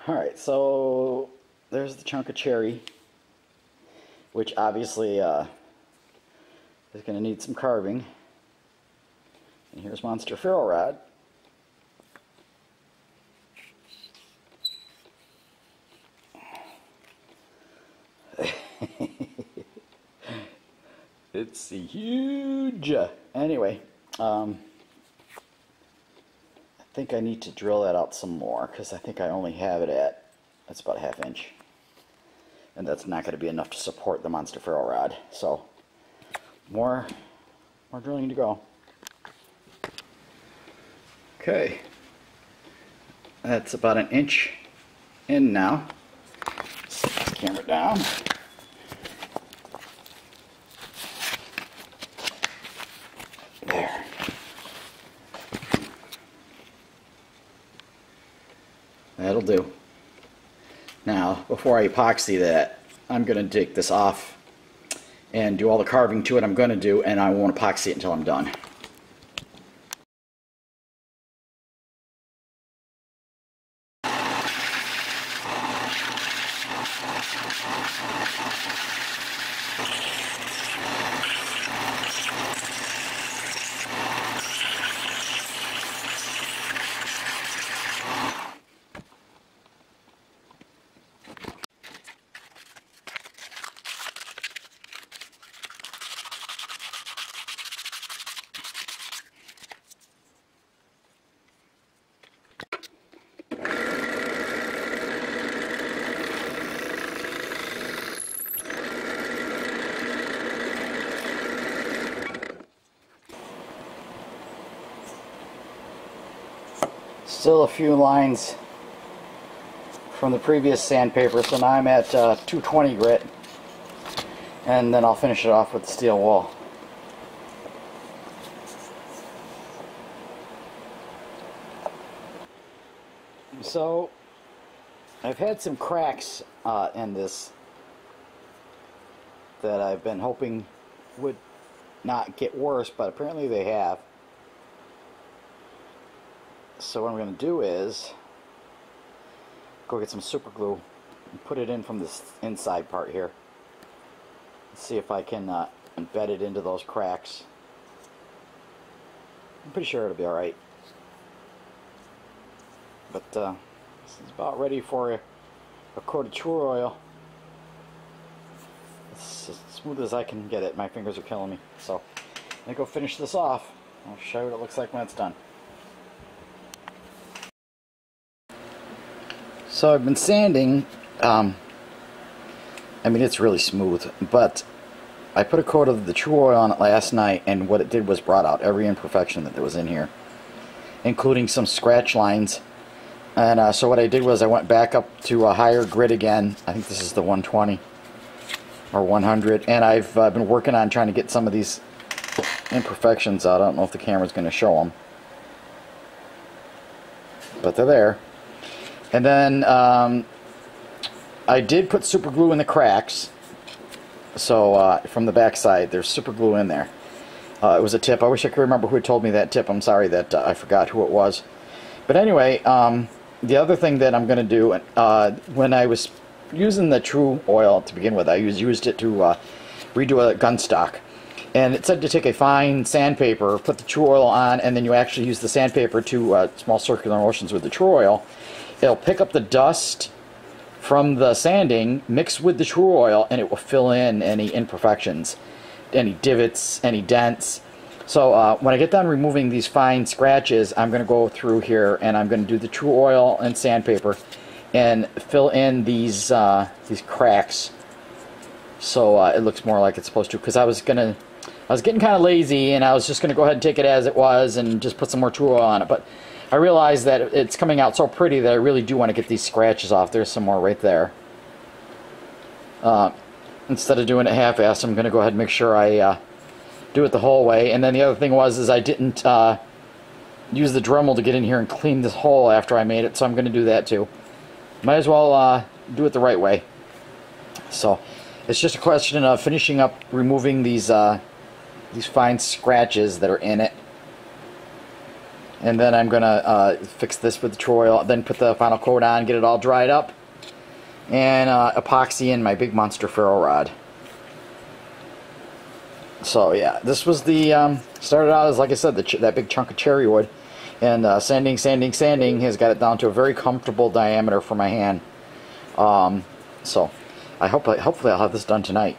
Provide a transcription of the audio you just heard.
Alright, so there's the chunk of cherry, which obviously is going to need some carving. And here's Monster Ferro Rod. It's huge. Anyway, I think I need to drill that out some more because I think I only have it at, that's about a ½ inch. And that's not going to be enough to support the Monster Ferro Rod. So, more drilling to go. Okay, that's about an inch in now. Set this camera down. There. That'll do. Now, before I epoxy that, I'm going to take this off and do all the carving to it I'm going to do, and I won't epoxy it until I'm done. Still a few lines from the previous sandpaper, so now I'm at 220 grit, and then I'll finish it off with steel wool. So I've had some cracks in this that I've been hoping would not get worse, but apparently they have. So what I'm going to do is go get some super glue and put it in from this inside part here. Let's see if I can embed it into those cracks. I'm pretty sure it'll be alright. But this is about ready for a coat of true oil. It's as smooth as I can get it. My fingers are killing me. So I'm going to go finish this off. I'll show you what it looks like when it's done. So I've been sanding, I mean it's really smooth, but I put a coat of the true oil on it last night, and what it did was brought out every imperfection that was in here, including some scratch lines. And so what I did was I went back up to a higher grit again. I think this is the 120 or 100, and I've been working on trying to get some of these imperfections out. I don't know if the camera's going to show them, but they're there. And then I did put super glue in the cracks. So from the back side, there's super glue in there. It was a tip. I wish I could remember who had told me that tip. I'm sorry that I forgot who it was. But anyway, the other thing that I'm going to do, when I was using the true oil to begin with, I used it to redo a gun stock. And it said to take a fine sandpaper, put the true oil on, and then you actually use the sandpaper to small circular motions with the true oil. It'll pick up the dust from the sanding, mix with the true oil, and it will fill in any imperfections, any divots, any dents. So when I get done removing these fine scratches, I'm going to go through here and I'm going to do the true oil and sandpaper and fill in these cracks so it looks more like it's supposed to. Because I was getting kind of lazy, and I was just going to go ahead and take it as it was and just put some more true oil on it. But I realized that it's coming out so pretty that I really do want to get these scratches off. There's some more right there. Instead of doing it half-assed, I'm going to go ahead and make sure I do it the whole way. And then the other thing was I didn't use the Dremel to get in here and clean this hole after I made it, so I'm going to do that too. Might as well do it the right way. So it's just a question of finishing up removing these fine scratches that are in it. And then I'm going to fix this with the Troy, then put the final coat on, get it all dried up, and epoxy in my big monster ferro rod. So yeah, this was the, started out as, like I said, that big chunk of cherry wood. And sanding has got it down to a very comfortable diameter for my hand. So hopefully I'll have this done tonight.